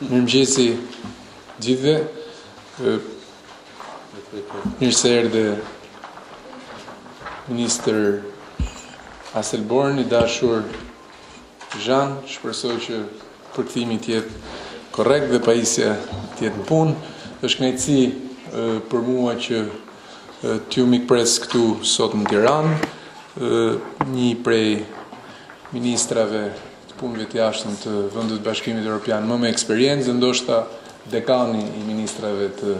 Mirëmëngjesi gjithëve. Mirë se erdhe Ministër Aselborn, I dashur Zhan. Shpresoj që përkthimi të jetë korrekt dhe pajisja të jetë në punë. Është kënaqësi për mua që t'ju mikpres këtu sot në Tiranë. Një prej ministrave të punëve të jashtëm të Vendit të Bashkimit Evropian më me eksperiencë, ndoshta dekani I ministrave të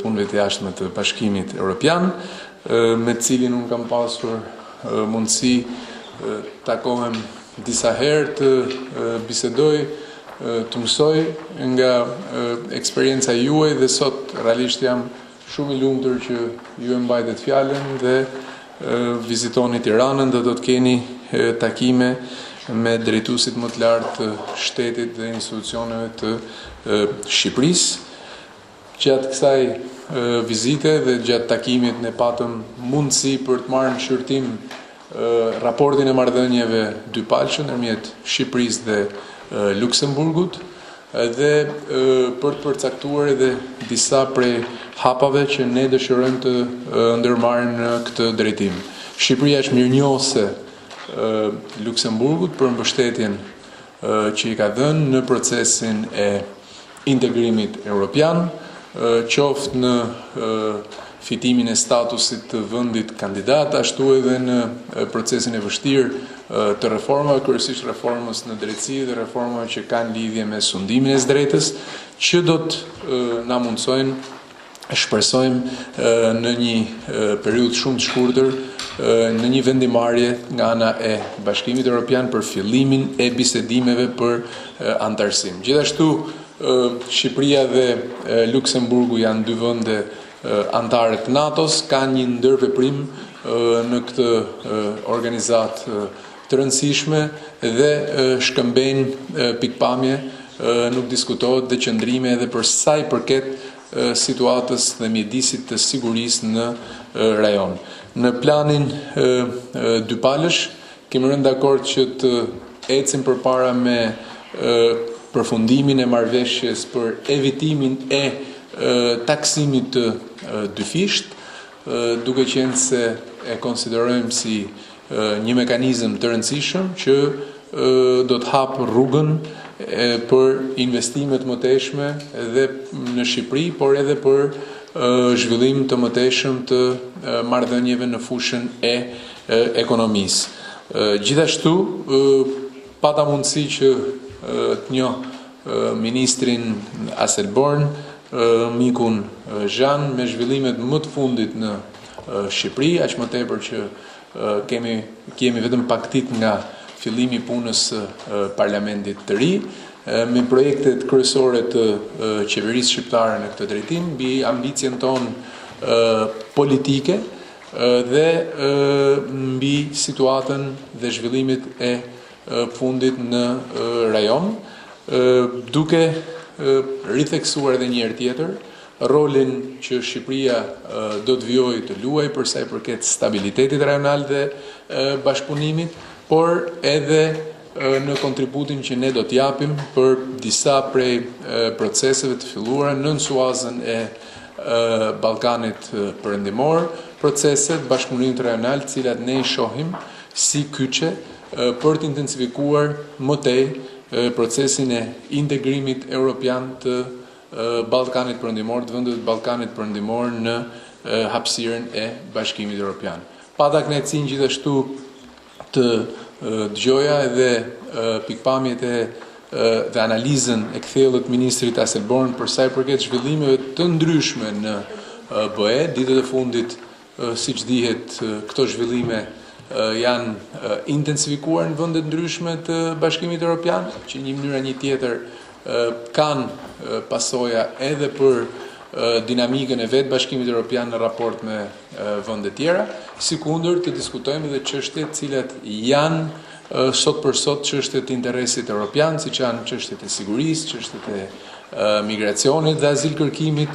punëve të jashtme të Bashkimit Evropian, me të cilin unë kam pasur mundësi takohem disa herë të bisedoj, të mësoj nga eksperienca juaj dhe sot realisht jam shumë I lumtur që ju e mbajtet fjalën dhe vizitoni Tiranën dhe do të keni takime me drejtuesit më të lartë të shtetit dhe institucioneve të Shqipërisë. Gjatë kësaj vizite dhe gjatë takimit ne patëm mundësi për të marrë në shqyrtim raportin e marrëdhënieve dypalëshe ndërmjet Shqipërisë dhe Luksemburgut dhe për të përcaktuar edhe disa prej hapave që ne dëshirojmë të ndërmarrim në këtë drejtim. Shqipëria është mirënjohëse Luksemburgut për mbështetjen që I ka dhënë në procesin e integrimit evropian, qoftë në fitimin e statusit të vendit kandidat, ashtu edhe në procesin e vështirë të reformave, kryesisht reformës në drejtësi dhe reformave që kanë lidhje me sundimin e së drejtës, që do të na mundsojnë, shpresojmë në një periudhë shumë të shkurtër në një vendimarrje nga ana e Bashkimit Evropian për fillimin e bisedimeve për antarësim. Gjithashtu, Shqipëria dhe Luksemburgu janë dy vende antare të NATO-s, kanë një ndërveprim në këtë organizatë të rëndësishme dhe shkëmbejnë pikpamje, nuk diskutohet dhe qëndrime edhe për sa I përket situatës dhe mjedisit të sigurisë në rajon. Në planin dypalësh, kemi rënë dakord që të ecim përpara me përfundimin e marrëveshjes për evitimin e taksimit të dyfisht, duke qenë se e konsiderojmë si një mekanizëm të rëndësishëm që do të hapë rrugën për investimet mëtejshme edhe në Shqipëri, por edhe për zhvillim të mëtejshëm të marrëdhënieve në fushën e ekonomisë. Gjithashtu, pata mundësi që të njoh ministrin Aselborn, mikun Zhan, me zhvillimet më të fundit në Shqipëri, aq më tepër që kemi vetëm pak ditë nga fillimi I punës parlamentit të ri, me projektet kryesore të qeverisë shqiptare në këtë drejtim, mbi ambicien tonë politike dhe mbi situatën dhe zhvillimit e fundit në rajon, duke ritheksuar edhe një herë tjetër rolin që Shqipëria do të vijojë të luajë për sa I përket stabilitetit rajonal dhe bashkëpunimit, por edhe në kontributin që ne do të japim për disa prej proceseve të filluara në nënsuazën e Ballkanit Perëndimor, proceset bashkëpunimit rajonal, të cilat ne I shohim si kyçe për të intensifikuar më tej procesin e integrimit evropian të Ballkanit Perëndimor, të vendeve të Ballkanit Perëndimor në hapësirën e Bashkimit Evropian. Pata kënaqësinë gjithashtu të dëgjoja edhe pikpamjet dhe analizën e kthjellët ministrit Aselborn për sa I përket zhvillimeve të ndryshme në BE. Ditët e fundit, siç dihet, këto zhvillime janë intensifikuar në vende ndryshme të Bashkimit Evropian, që një mënyrë një tjetër kanë pasoja edhe për dinamikën e vetë Bashkimit Evropian në raport me vende tjera, sikundër të diskutojmë edhe çështjet cilat janë sot për sot çështjet e interesit evropian, siç janë çështjet e sigurisë, çështjet e migracionit dhe azil kërkimit,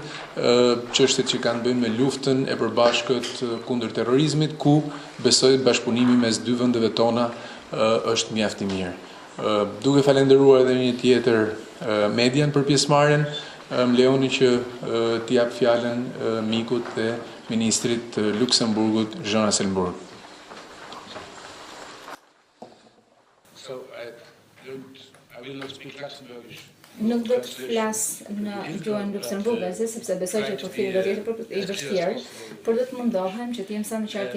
çështjet që kanë bënë me luftën e përbashkët kundër terrorizmit, ku besoj bashkëpunimi mes dy vendeve tona është mjaft I mirë. Duke falenderuar edhe një tjetër median për pjesëmarrjen, më lejoni që t'i jap fjalën mikut dhe ministrit të Luksemburgut, Jean Asselborn. Nuk do të flas në gjuhën luksemburgeze, sepse besoj që profili do të jetë i vështirë, por do të mundohem që të jem sa më qartë të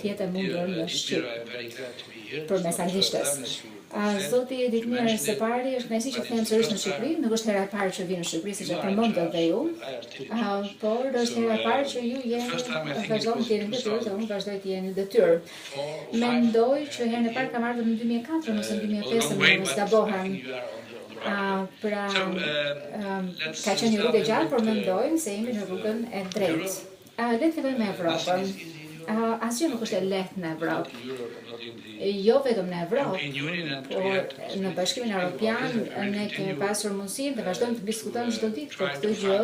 jetë mundur në shqip për mesazhishtes. Zoti Editmir Separi është kënaqësi që them sërish në Shqipëri, nuk është hera e parë që vi në Shqipëri, siç e përmendët dhe ju, por është hera e parë që ju vazhdoni të jeni detyrë dhe unë vazhdoj të jeni detyrë. Mendoj që herën e parë kam ardhur në 2004 ose në 2005, mos gabohem. Pra, ka qenë një rrugë e gjatë, por mendojmë se jemi në rrugën e drejtë. Le të fillojmë me Evropën. Asgjë nuk është e lehtë në Evropë. Jo vetëm në Evropë, por në Bashkimin Evropian ne kemi pasur mundësinë dhe vazhdojmë të diskutojmë çdo ditë për këtë gjë,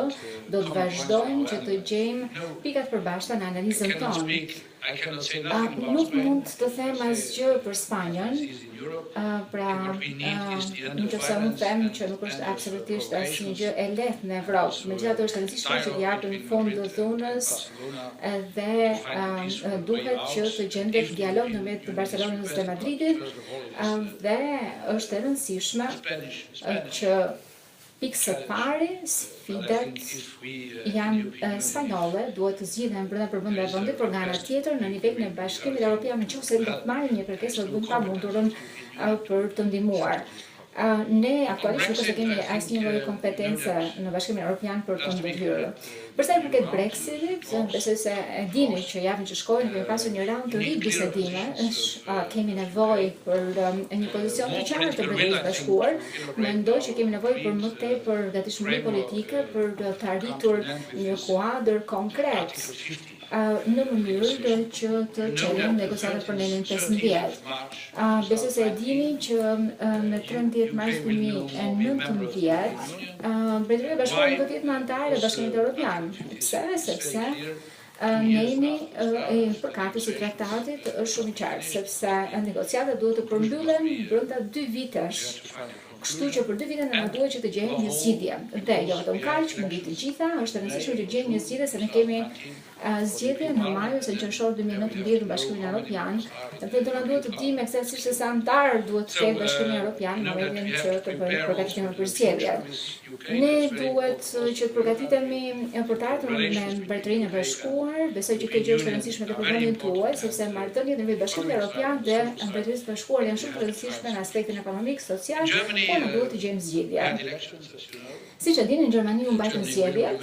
do të vazhdojmë që të gjejmë pikat përbashkëta në analizën tonë. Nuk mund të them asgjë për Spanjën, pra nëse unë them që nuk është absolutisht asnjë gjë e lehtë në Evropë, megjithatë është e rëndësishme që të japim fond të dhunës dhe duhet që të gjendet dialog në mes të Barcelonës dhe Madridit dhe është e rëndësishme që pikë së pari, sfidat janë spanjolle, duhet të zgjidhen brenda përmendja e vendit, por nga ana tjetër në nivelin e Bashkimit Evropian nëse do të marrim një kërkesë do të pamundurën për të ndihmuar. Ne aktualisht nuk kemi asnjë lloj kompetence në Bashkimin Evropian për të ndërhyrë. Përsa i përket Brexitit, besoj se e dini që javën që shkoi kemi pasur një raund të ri bisedime, kemi nevojë për një pozicion të qartë të Britanisë së Bashkuar. Mendoj që kemi nevojë për më tepër gatishmëri politike për të arritur një kuadër konkret në mënyrë që të çelëm negociatat për nenin 15. Besoj se e dini që në 13 mars 2019 Mbretëria e Bashkuar nuk do të jetë më anëtare e Bashkimit Evropian. Pse? Sepse neni e përkatës i traktatit është shumë i qartë, sepse negociatat duhet të përmbyllen brenda 2 vitesh. Kështu që për 2 vite ne duhet që të gjejmë një zgjidhje. Dhe jo vetëm kaq, mbi të gjitha, është e rëndësishme që gjejmë një zgjidhje se ne kemi zgjedhje në maj ose në qershor 2019 në Bashkimin Evropian, dhe do na duhet të dimë eksaktësisht se sa antar duhet të ketë Bashkimi Evropian në momentin që të bëjmë përgatitjen për zgjedhjet. Ne duhet që të përgatitemi për të ardhmen me Mbretërinë e Bashkuar. Besoj që kjo gjë është e rëndësishme për vendin tuaj, sepse marrëdhëniet në Bashkimin Evropian dhe Mbretërisë së Bashkuar janë shumë të rëndësishme në aspektin ekonomik, social, por ne duhet të gjejmë zgjidhje. Siç e dini, në Gjermani u mbajtën zgjedhjet.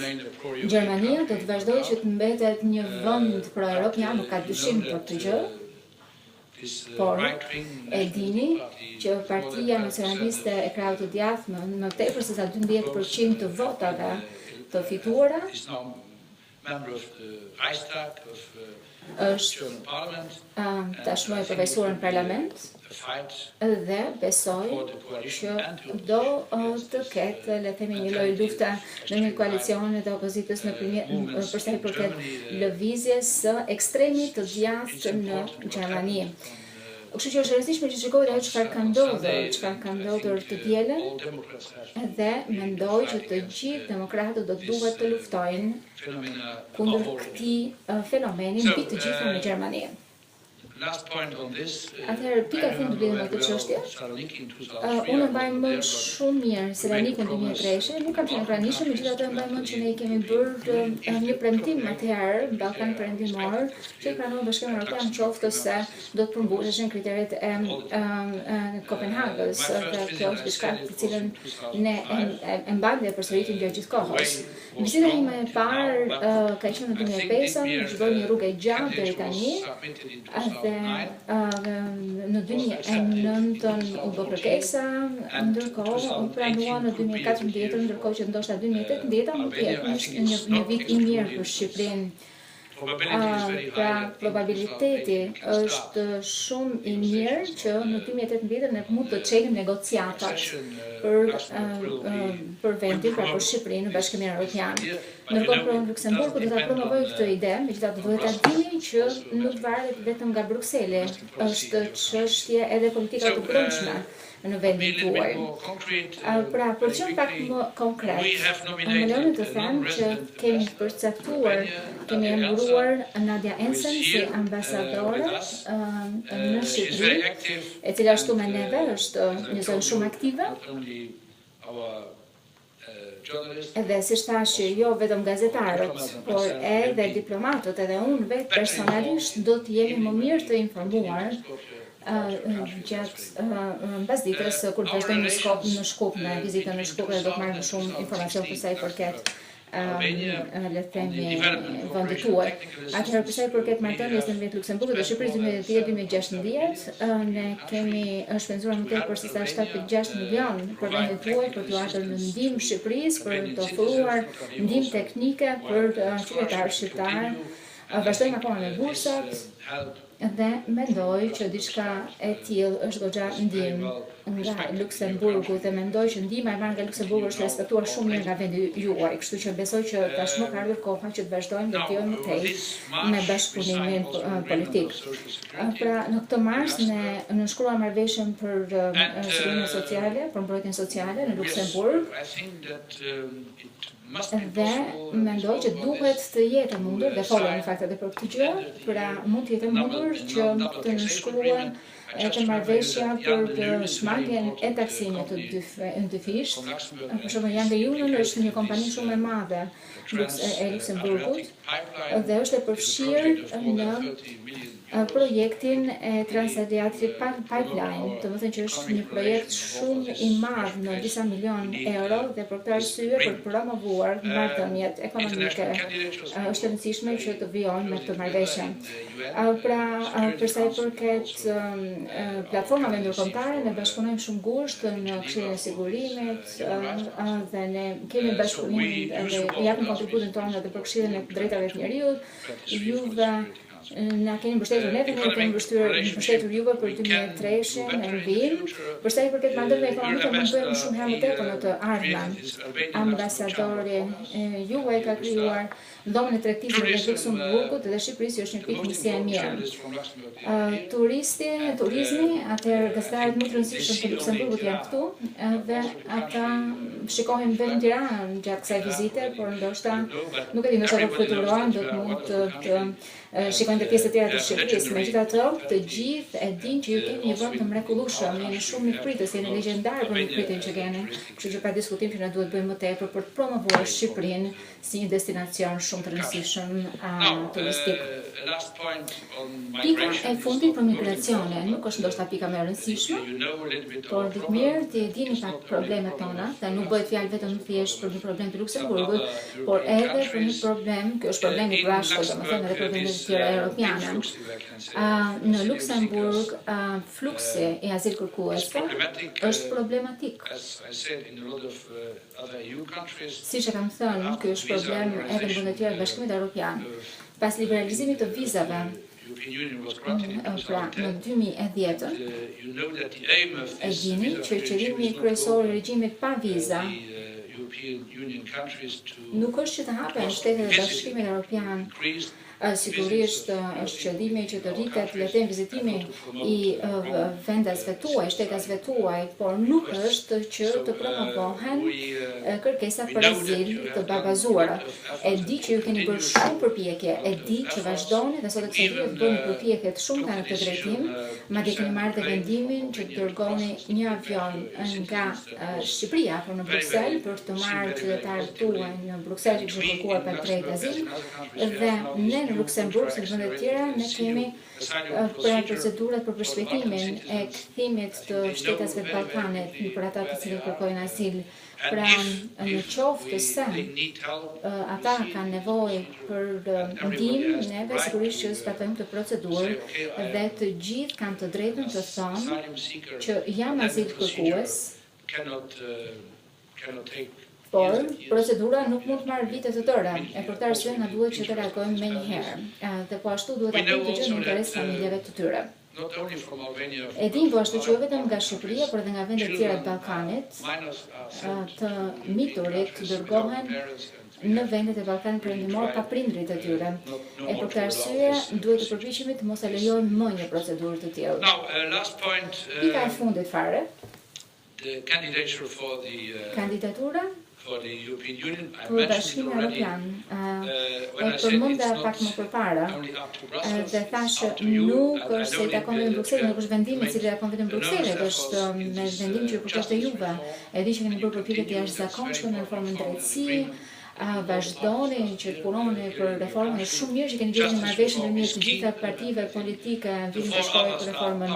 Gjermania do të vazhdojë që të mbetet një vend pro-evropian, nuk ka dyshim për këtë gjë. Por e dini që Partia Nacionaliste e Krahut të Djathtë më tepër se sa 12% të votave të fituara është tashmë e përfaqësuar në parlament dhe besoj që do të ketë, le të themi, një lloj lufte në një koalicion të opozitës për sa i përket lëvizjes së ekstremit të djathtë në Gjermani. Kështu që është e rëndësishme që shikojë ajo çfarë ka ndodhur të dielën, dhe mendoj që të gjithë demokratët do të duhet të luftojnë kundër këtij fenomeni mbi të gjitha në Gjermani. Atëherë, pika e fundit lidhur me këtë çështje. Unë mbaj mend shumë mirë Selanikën 2003, nuk kam qenë pranishëm, megjithatë mbaj mend që ne kemi bërë një premtim atëherë në Ballkanin Perëndimor, që i pranon Bashkimin Evropian qoftë se do të përmbuleshin kriteret e Kopenhagës, dhe kjo është diçka të cilën ne e mbajmë dhe përsëritim gjatë gjithë kohës. Vizita ime e parë ka qenë në 2005, zgjodhi një rrugë gjatë deri tani, dhe në 2009 u bë kërkesa, ndërkohë u pranua në 2014, ndërkohë që ndoshta 2018 mund të jetë një vit i mirë për Shqipërinë. Pra probabiliteti është shumë i mirë që në 2018 ne mund të çelim negociatat për vendin, pra për Shqipërinë në Bashkimin Evropian. Ndërkohë për Luksemburgu do ta promovoj këtë ide, megjithatë duhet ta dini që nuk varet vetëm nga Brukseli, është çështje edhe politike të brendshme në vendin tuaj. Pra, për që në pak më konkret, më lëni të them që kemi përcaktuar, kemi emëruar Nadia Ensen si ambasadore në Shqipëri, e cila ashtu me neve është një zonë shumë aktive. Edhe si shtashi, jo vetëm gazetarët, por edhe diplomatët, edhe unë vetë personalisht do të jemi më mirë të informuar gjatë mbasdites kur të vazhdojmë në Shkup, në vizitën në Shkup, dhe do të marrë më shumë informacion për sa i përket le të themi vendit tuaj. Atëherë për sa i përket marrëdhënies në mes Luksemburgut dhe Shqipërisë 2010-2016, ne kemi shpenzuar më tepër se sa 7.6 milion për vendin tuaj, për t'u ardhur në ndihmë Shqipërisë, për të ofruar ndihmë teknike për qytetarët shqiptar. Vazhdojmë akoma me bursat dhe mendoj që diçka e tillë është goxha ndihmë nga Luksemburgu dhe mendoj që ndihma e marrë nga Luksemburgu është respektuar shumë mirë nga vendi juaj, kështu që besoj që tashmë ka ardhur koha që të vazhdojmë dhe të jemi më tej me bashkëpunimin politik. Pra, në këtë mars ne nënshkruam marrëveshjen për sigurinë sociale, për mbrojtjen sociale në Luksemburg. Dhe mendoj që duhet të jetë mundur, dhe folëm në fakt edhe për këtë gjë, pra mund të jetë mundur që të nënshkruan edhe marrëveshja për shmangen e taksimit të dyfisht. Për shembull, Jan de Junën është një kompani shumë e madhe e Luksemburgut dhe është e përfshirë në projektin e Trans-Adriatic Pipeline, të më thënë që është një projekt shumë i madh në disa milion euro dhe për këtë arsye për promovuar marrëdhëniet ekonomike është e rëndësishme që të vijojnë me këtë marrëveshje. Pra, për sa i përket platformave ndërkombëtare, ne bashkëpunojmë shumë ngushtë në Këshillin e Sigurimit dhe ne kemi bashkëpunim dhe japim kontributin tonë edhe për Këshillin e Drejtave të Njerëzit. Juve na keni mbështetur neve, ne kemi mbështetur juve për 2003 në vim. Për sa i përket marrëdhënieve ekonomike, mundojmë shumë herë më tepër në të ardhmen. Ambasadori juaj ka krijuar dhomën e tregtisë në Luksemburgut dhe Shqipërisë është një pikë nisje e mirë. Turizmi, atëherë gazetarët më të rëndësishëm të Luksemburgut janë këtu dhe ata shikohen vetëm në Tiranë gjatë kësaj vizite, por ndoshta nuk e di, ndoshta do të fluturohen, do të mund të shikojnë të pjesë të tjera të Shqipërisë. Megjithatë, të gjithë e dinë që ju keni një vend të mrekullueshëm, jeni shumë mikpritës, jeni legjendar për mikpritin që keni. Kështu që pa diskutim që ne duhet bëjmë më tepër për të promovuar Shqipërinë si një destinacion shumë të rëndësishëm turistik. Pika e fundit për migracione nuk është ndoshta pika më e rëndësishme, por ditë mirë ti e dini pak problemet tona, dhe nuk bëhet fjalë vetëm thjesht për një problem të Luksemburgut, por edhe për një problem, ky është problemi i Brashkës, domethënë edhe problemet tjera europiane. Në Luksemburg, fluksi i azil kërkuesve është problematik. Siç e kam thënë, ky është problem edhe në vendet tjera të Bashkimit Evropian. Pas liberalizimit të vizave, pra në 2010, e dini që qëllimi kryesor i regjimit pa viza nuk është që të hapen shtetet e Bashkimit Evropian. Sigurisht është qëllimi që të rritet lehtësimi vizitimi i vendasve tuaj, shtetasve tuaj, por nuk është që të promovohen kërkesat për azil të babazuara. E di që ju keni bërë shumë përpjekje, e di që vazhdoni dhe sot e kësaj dite të bëni përpjekje të shumta në këtë drejtim, madje keni marrë dhe vendimin që të dërgoni një avion nga Shqipëria apo në Bruksel për të marrë qytetarët tuaj në Bruksel që kishin kërkuar për drejt azil dhe ne në Luksemburg, si në vendet tjera, ne kemi procedurat për përshpejtimin e kthimit të shtetasve të Ballkanit për ata të cilët kërkojnë azil. Pra, në qoftë se ata kanë nevojë për ndihmë, neve sigurisht që zbatojmë të procedurë dhe të gjithë kanë të drejtën të thonë që jam azil kërkues Por procedura nuk mund të marrë vite të tëra, e për këtë arsye na duhet që të reagojmë menjëherë. Dhe po ashtu duhet ta bëjmë gjë në interes familjeve të tyre. E dim po ashtu që jo vetëm nga Shqipëria, por edhe nga vende të tjera të Ballkanit, të miturit dërgohen në vendet e Ballkanit Perëndimor pa prindrit e tyre. E për këtë arsye duhet të përpiqemi të mos e lejojmë më një procedurë të tillë. Pika e fundit fare. Kandidatura për Bashkimin Evropian. E përmenda pak më përpara dhe thashë nuk është se i takon vetëm Brukselit, nuk është vendimi i cili takon vetëm Brukselit, është me vendim që ju përket juve. E di që keni bërë përpjekje të jashtëzakonshme në reformën drejtësi, vazhdoni që të punoni për reformën, është shumë mirë që keni gjetur një marrëveshje ndërmjet të gjitha partive politike vitin bashkëkohor për reformën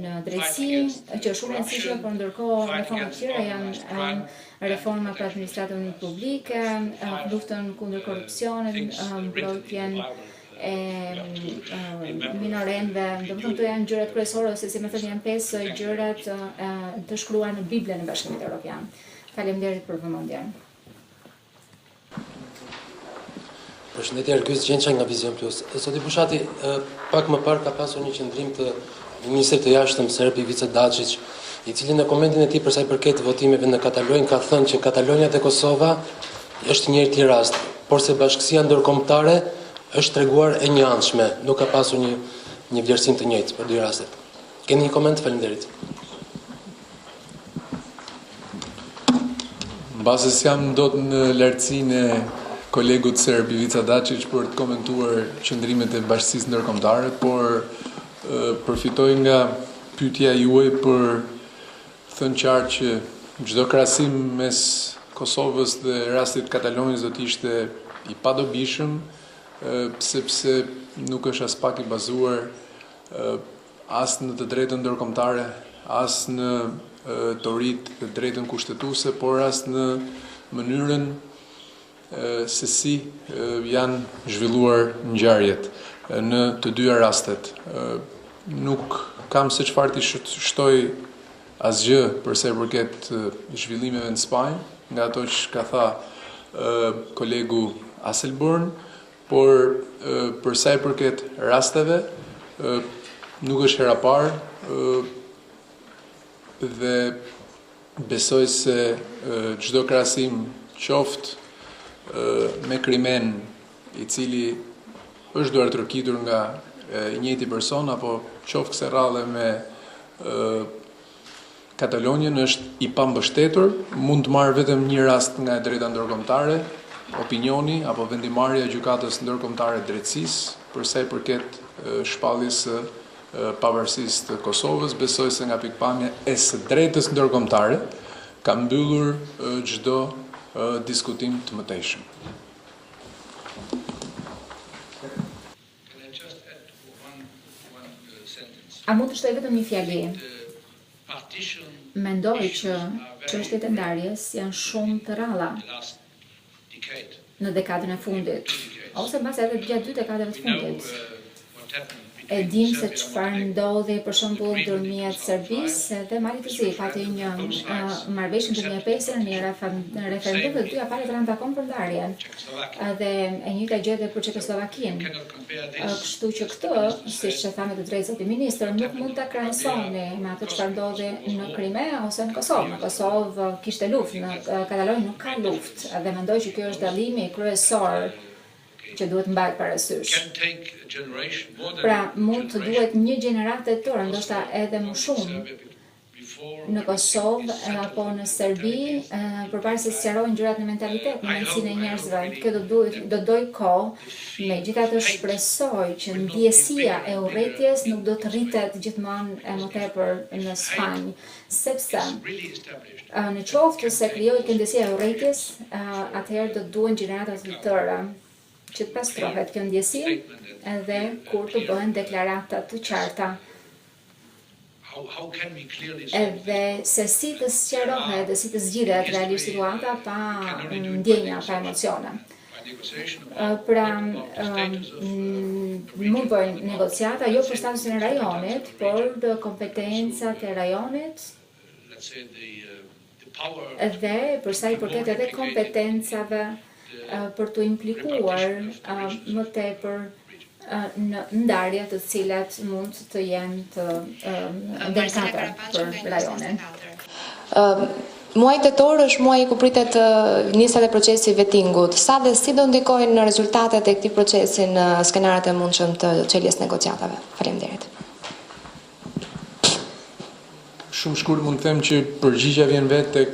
në drejtësi, që është shumë e rëndësishme, por ndërkohë reformat tjera janë reforma për administratën publike, luftën kundër korrupsionit, mbrojtjen e minorenve, domethënë këto janë gjërat kryesore, ose si më thonë janë 5 gjërat të shkruar në Biblën e Bashkimit Evropian. Faleminderit për vëmendjen. Përshëndetje, Argyes Gjençaj nga Vizion Plus. Zoti Bushati, pak më parë ka pasur një qëndrim të ministrit të jashtëm serb Ivica Dačić, i cili në komentin e tij për sa i përket votimeve në Katalonjë ka thënë që Katalonja dhe Kosova është një tjetër rast, por se bashkësia ndërkombëtare është treguar e njëanshme, nuk ka pasur një vlerësim të njëjtë për dy rastet. Keni një koment? Faleminderit. Mbase s'jam dot në lartësinë e kolegut serb Ivica Dačić për të komentuar qëndrimet e bashkësisë ndërkombëtare, por përfitoj nga pyetja juaj për thënë qartë që çdo krahasim mes Kosovës dhe rastit Katalonjës do të ishte i padobishëm, sepse nuk është as pak i bazuar as në të drejtën ndërkombëtare, as në teoritë të drejtën kushtetuese, por as në mënyrën se si janë zhvilluar ngjarjet në të dyja rastet. Nuk kam se çfarë të shtoj asgjë për sa i përket zhvillimeve në Spanjë, nga ato që ka tha kolegu Asselborn, por për sa i përket rasteve, nuk është hera parë dhe besoj se çdo krahasim qoftë me krimen i cili është duar trokitur nga i njëjti person, apo qoftë kësaj radhe me Katalonjën, është i pambështetur, mund të marrë vetëm një rast nga e drejta ndërkombëtare, opinioni apo vendimarrja e gjykatës ndërkombëtare drejtësisë për sa i përket shpalljes së pavarësisë të Kosovës. Besoj se nga pikpamja e së drejtës ndërkombëtare ka mbyllur çdo diskutim të mëtejshëm. A mund të shtoj vetëm një fjali? Mendoj që çështjet e ndarjes janë shumë të rralla në dekadën e fundit, ose mbase edhe gjatë 2 dekadave të fundit. E dim se çfarë ndodhi për shembull ndërmjet Serbisë dhe Malit të Zi, pati një marrëveshje në 2005 në një referendum të dyja palët rënë dakon për ndarjen. Dhe e njëjta gjë edhe për Çekoslovakinë. Kështu që këtë, siç e tha me të drejtë zoti ministër, nuk mund ta krahasoni me atë çfarë ndodhi në Krimea ose në Kosovë. Në Kosovë kishte luftë, në Katalonjë nuk ka luftë, dhe mendoj që ky është dallimi kryesor që duhet mbajtur parasysh. Pra, mund të duhet një gjeneratë e tërë, ndoshta edhe më shumë, në Kosovë apo në Serbi, përpara se sqarojnë gjërat në mentalitet, në mendsinë e njerëzve. Kjo do doj kohë, megjithatë shpresoj që ndjesia e urrëties nuk do të rritet gjithmonë e më tepër në Spanjë, sepse në qoftë se krijohet kjo ndjesia e urrëties, atëherë do duhen gjenerata të tëra që të pastrohet kjo ndjesi edhe kur të bëhen deklarata të qarta. Edhe se si të sqarohet dhe si të zgjidhet realisht situata pa ndjenja, pa emocione. Pra, mund bëjnë negociata, jo për statusin e rajonit, por kompetencat e rajonit, dhe për sa i përket edhe kompetencave për të implikuar më tepër në ndarje të cilat mund të jenë të delikate për rajonin. Muaji tetor është muaji ku pritet nisja e procesi vettingut. Sa dhe si do ndikojnë në rezultatet e këtij procesi në skenaret e mundshëm të çeljes negociatave? Faleminderit. Shumë shkurt mund të them që përgjigjja vjen vetë tek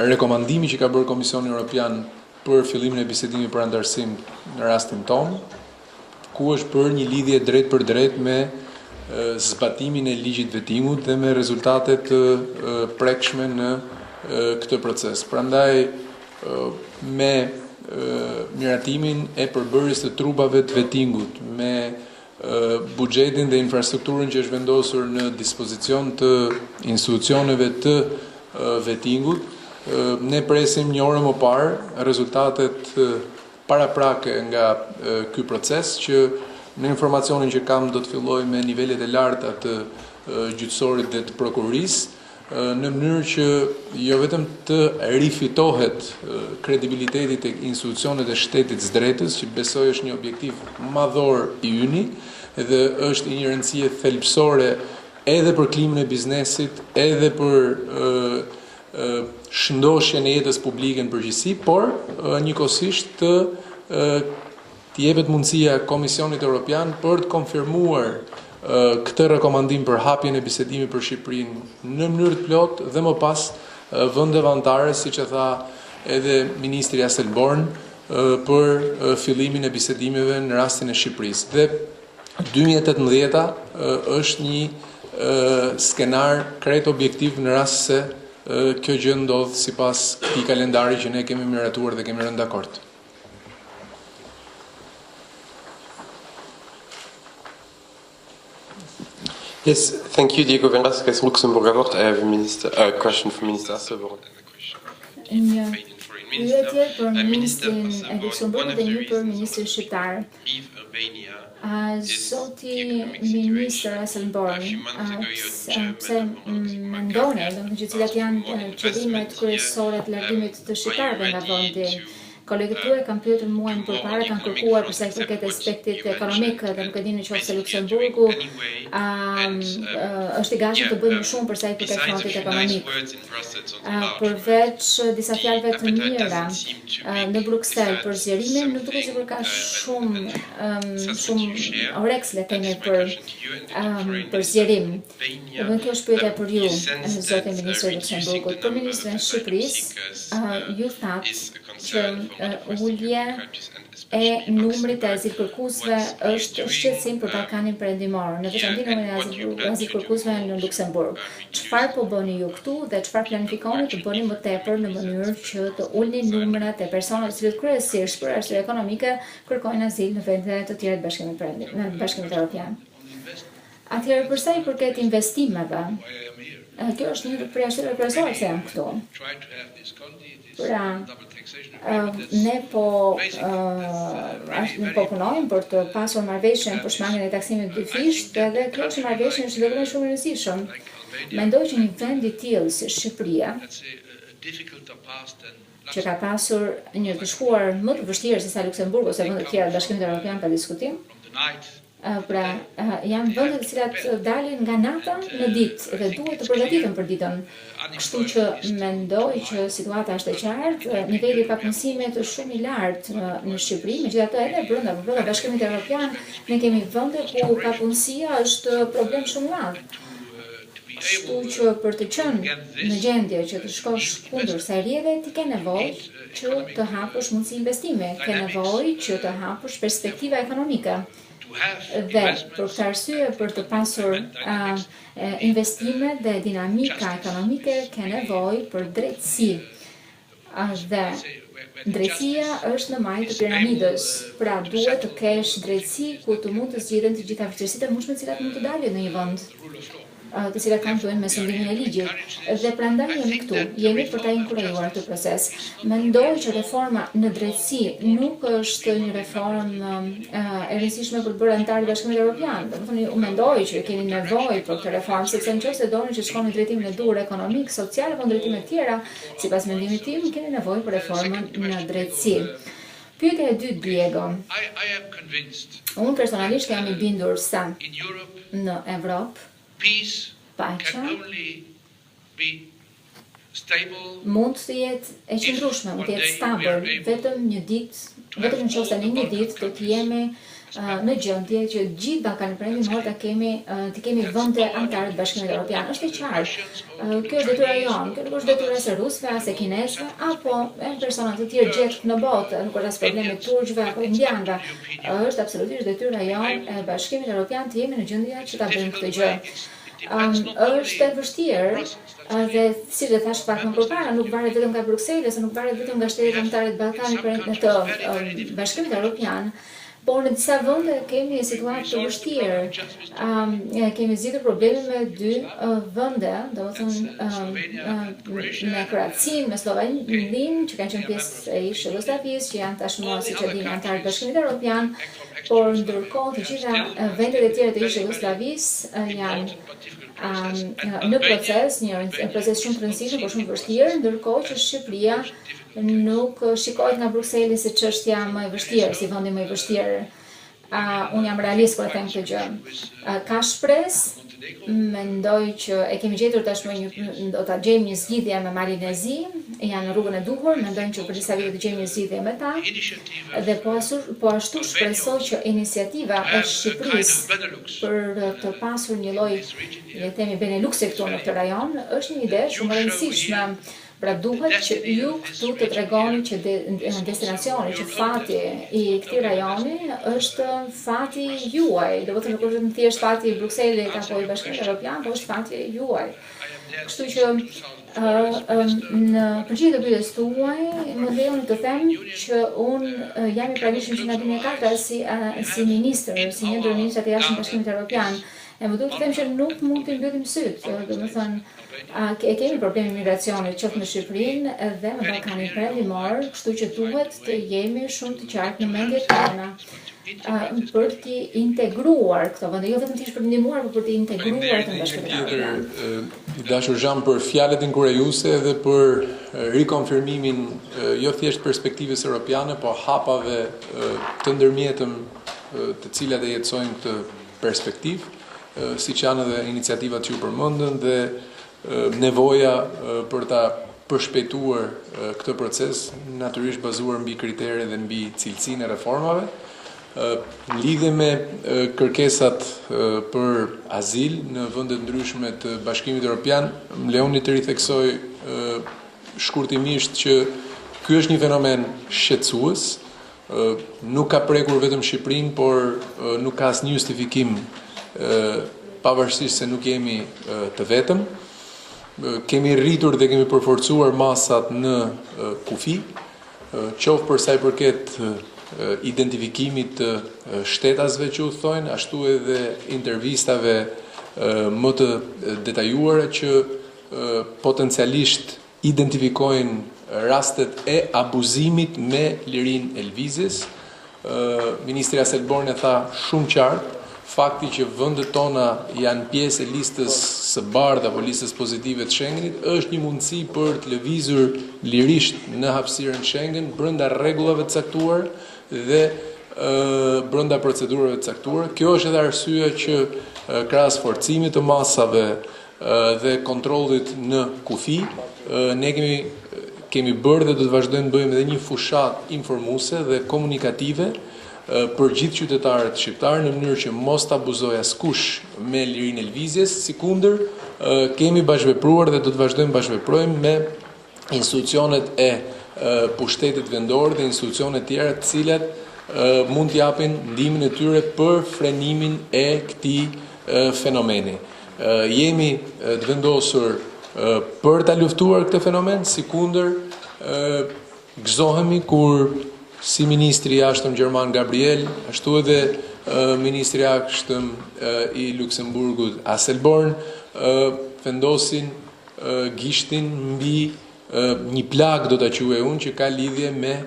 rekomandimi që ka bërë Komisioni Evropian për fillimin e bisedimit për antarësim në rastin tonë, ku është për një lidhje drejt për drejt me zbatimin e ligjit vettingut dhe me rezultatet prekshme në këtë proces. Prandaj me miratimin e përbërjes të trupave të vettingut, me buxhetin dhe infrastrukturën që është vendosur në dispozicion të institucioneve të vettingut, ne presim një orë më parë rezultatet paraprake nga ky proces që në informacionin që kam do të filloj me nivelet e larta të gjyqësorit dhe të prokurorisë në mënyrë që jo vetëm të rifitohet kredibiliteti tek institucionet e shtetit së drejtës, që besoj është një objektiv madhor i yni dhe është një rëndësie thelbësore edhe për klimën e biznesit, edhe për shëndoshjen e jetës publike në përgjithësi, por njëkohësisht të jepet mundësia Komisionit Evropian për të konfirmuar këtë rekomandim për hapjen e bisedimit për Shqipërinë në mënyrë të plotë dhe më pas vende anëtare, siç e tha edhe ministri Asselborn, për fillimin e bisedimeve në rastin e Shqipërisë. Dhe 2018 është një skenar krejt objektiv në rast se kjo gjë ndodh sipas këtij kalendari që ne kemi miratuar dhe kemi rënë dakord. Yes, thank you, Diego Velasquez, Luxembourg Report. I have a question for Minister Asselborn. Një pyetje për ministrin e Luksemburgut dhe një për ministrin shqiptar. Zoti ministër Asselborn, pse mendoni, domethënë që cilat janë qëllimet kryesore të largimit të shqiptarëve nga vendi? Kolegët tuaj kanë pyetur mua më përpara, kanë kërkuar për sa i përket aspektit ekonomik dhe nuk e dini nëse Luksemburgu është i gatshëm të bëjë më shumë për sa i përket frontit ekonomik. Përveç disa fjalëve të mira në Bruksel për zgjerimin, nuk duket sikur ka shumë oreks le themi për zgjerim. Dhe kjo është pyetja për ju, zotin ministër i Luksemburgut. Për ministrin e Shqipërisë, ju thatë që ulje e numrit të azilkërkuesve është shqetësim për Ballkanin Perëndimor, në veçantë numrin e azilkërkuesve në Luksemburg. Çfarë po bëni ju këtu dhe çfarë planifikoni të bëni më tepër në mënyrë që të ulni numrat e personave që kryesisht për arsye ekonomike kërkojnë azil në vende të tjera të Bashkimit Evropian? Atëherë për sa i përket investimeve, kjo është një prej arsyeve kryesore pse jam këtu. Pra, ne po punojmë për të pasur marrëveshjen për shmangjen e taksimit dyfisht, edhe kjo është marrëveshje që do të jetë shumë e rëndësishme. Mendoj që një vend i tillë si Shqipëria, që ka pasur një të shkuar më të vështirë se sa Luksemburgu ose vendet tjera të Bashkimit Evropian pa diskutim, pra janë vende të cilat dalin nga nata në ditë dhe duhet të përgatiten për ditën. Kështu që mendoj që situata është e qartë, niveli i papunësimit është shumë i lartë në Shqipëri, megjithatë edhe brenda Bashkimit Evropian ne kemi vende ku papunësia është problem shumë i madh. Kështu që për të qenë në gjendje që të shkosh kundër sa rrjedhë, ti ke nevojë që të hapësh mundësi investime, ke nevojë që të hapësh perspektiva ekonomike. Dhe për këtë arsye, për të pasur investime dhe dinamika ekonomike, ke nevojë për drejtësi. Dhe drejtësia është në majë të piramidës, pra duhet të kesh drejtësi ku të mund të zgjidhen të gjitha vështirësitë e mundshme të cilat mund të dalin në një vend. të cilat kanë të bëjnë me sundimin e ligjit. Dhe prandaj jemi këtu, jemi për ta inkurajuar këtë proces. Mendoj që reforma në drejtësi nuk është një reformë e rëndësishme për të bërë antar i Bashkimit Evropian. Domethënë, unë mendoj që keni nevojë për këtë reformë, sepse nëse doni që shkoni në drejtimin e duhur ekonomik, social apo ndrejtime të tjera, sipas mendimit tim, keni nevojë për reformën në drejtësi. Pyetja e dytë, Diego. Unë personalisht jam i bindur se në Evropë paqja mund të jetë e qëndrueshme, mund të jetë stabil, vetëm nëse në një ditë do të jemi në gjendje që gjithë Ballkanin Perëndimor të kemi vende anëtare të Bashkimit Evropian. Është e qartë. Kjo është detyra jonë, kjo nuk është detyra e rusëve, as e kinesëve, apo e persona të tjerë gjetë në botë, nuk është as problemi turqëve apo indianëve. Është absolutisht detyra jonë e Bashkimit Evropian të jemi në gjendje që ta bëjmë këtë gjë. Është e vështirë dhe si dhe thash pak më përpara, nuk varet vetëm nga Brukseli, ose nuk varet vetëm nga shtetet anëtare të Ballkanit të Bashkimit Evropian, por në disa vende kemi situatë të vështirë. Kemi zgjidhur probleme me dy vende, domethënë me Kroacinë, me Sloveninë, që kanë qenë pjesë e ish Jugosllavisë, që janë tashmë, siç e dini, anëtarë të Bashkimit Evropian, por ndërkohë të gjitha vendet e tjera të ish Jugosllavisë janë në proces, një proces shumë të rëndësishëm, por shumë vështirë, ndërkohë që Shqipëria nuk shikohet nga Brukseli si çështja më e vështirë, si vendi më i vështirë. Unë jam realist kur e them këtë gjë. Ka shpresë, mendoj që e kemi gjetur tashmë do ta gjejmë një zgjidhje me Malinezi, janë në rrugën e duhur, mendojmë që për disa vite të gjejmë një zgjidhje me ta, dhe po ashtu shpresoj që iniciativa e Shqipërisë për të pasur një lloj, le të themi, Beneluxi këtu në këtë rajon, është një ide shumë e rëndësishme. Pra duhet që ju këtu të tregoni që destinacioni, që fati i këtij rajoni është fati juaj. Do të thotë nuk është thjesht fati i Brukselit apo i Bashkimit Evropian, por është fati juaj. Kështu që në përgjithë të pyetjes tuaj, më lejoni të them që unë jam i pranishëm që nga 2004 si ministër, si një ndër ministrat e jashtëm të Bashkimit Evropian. E më duhet të them që nuk mund të mbyllim sytë, do të thënë, e kemi probleme migracionit qoftë në Shqipërinë dhe në Ballkanin Perëndimor, kështu që duhet të jemi shumë të qartë në mendjet tona për të integruar këto vende, jo vetëm të ndihmuar, por për të integruar të bashkëpunëtorët. I dashur Jean për fjalët inkurajuese dhe për rikonfirmimin jo thjesht perspektivës europiane, por hapave të ndërmjetëm të cilat e jetësojnë këtë perspektivë, siç janë edhe iniciativat që ju përmendën dhe nevoja për ta përshpejtuar këtë proces, natyrisht bazuar mbi kritere dhe mbi cilësinë e reformave. Në lidhje me kërkesat për azil në vende të ndryshme të Bashkimit Evropian, më lejoni të ritheksoj shkurtimisht që ky është një fenomen shqetësues, nuk ka prekur vetëm Shqipërinë, por nuk ka asnjë justifikim pavarësisht se nuk jemi të vetëm. Kemi rritur dhe kemi përforcuar masat në kufi, qoftë për sa i përket identifikimit të shtetasve që u thojnë, ashtu edhe intervistave më të detajuara që potencialisht identifikojnë rastet e abuzimit me lirinë e lëvizjes. Ministri Aselborn e tha shumë qartë, fakti që vendet tona janë pjesë e listës së bardhë apo listës pozitive të Schengenit është një mundësi për të lëvizur lirisht në hapësirën Schengen brenda rregullave të caktuar dhe brenda procedurave të caktuara. Kjo është edhe arsyeja që krahas forcimit të masave dhe kontrollit në kufi, ne kemi bërë dhe do të vazhdojmë të bëjmë edhe një fushat informuese dhe komunikative për gjithë qytetarët shqiptarë në mënyrë që mos të abuzoj askush me lirinë e lëvizjes, sikundër kemi bashkëvepruar dhe do të vazhdojmë bashkëveprojmë me institucionet e pushtetit vendor dhe institucionet tjera të cilat mund të japin ndihmën e tyre për frenimin e këtij fenomeni. Jemi të vendosur për ta luftuar këtë fenomen, sikundër gëzohemi kur si ministri i jashtëm Gjerman Gabriel, ashtu edhe ministri i Jashtëm i Luksemburgut Asselborn vendosin gishtin mbi një plag, do ta quaj unë, që ka lidhje me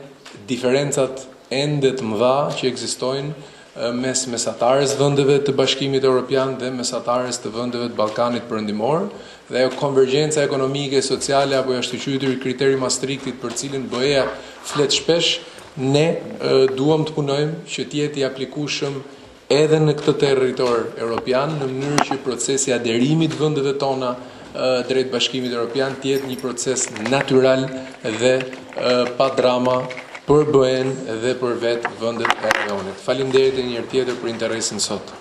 diferencat ende të mëdha që ekzistojnë mes mesatarës vendeve të Bashkimit Evropian dhe mesatarës të vendeve të Ballkanit Perëndimor, dhe ajo konvergjenca ekonomike, sociale apo ashtu quajtur kriteri Maastrichtit për cilin BE-ja flet shpesh, ne duam të punojmë që të jetë i aplikueshëm edhe në këtë territor evropian, në mënyrë që procesi i aderimit vendeve tona drejt Bashkimit Evropian të jetë një proces natyral dhe pa drama për BE-n dhe për vetë vendet e rajonit. Faleminderit edhe një herë tjetër për interesin sot.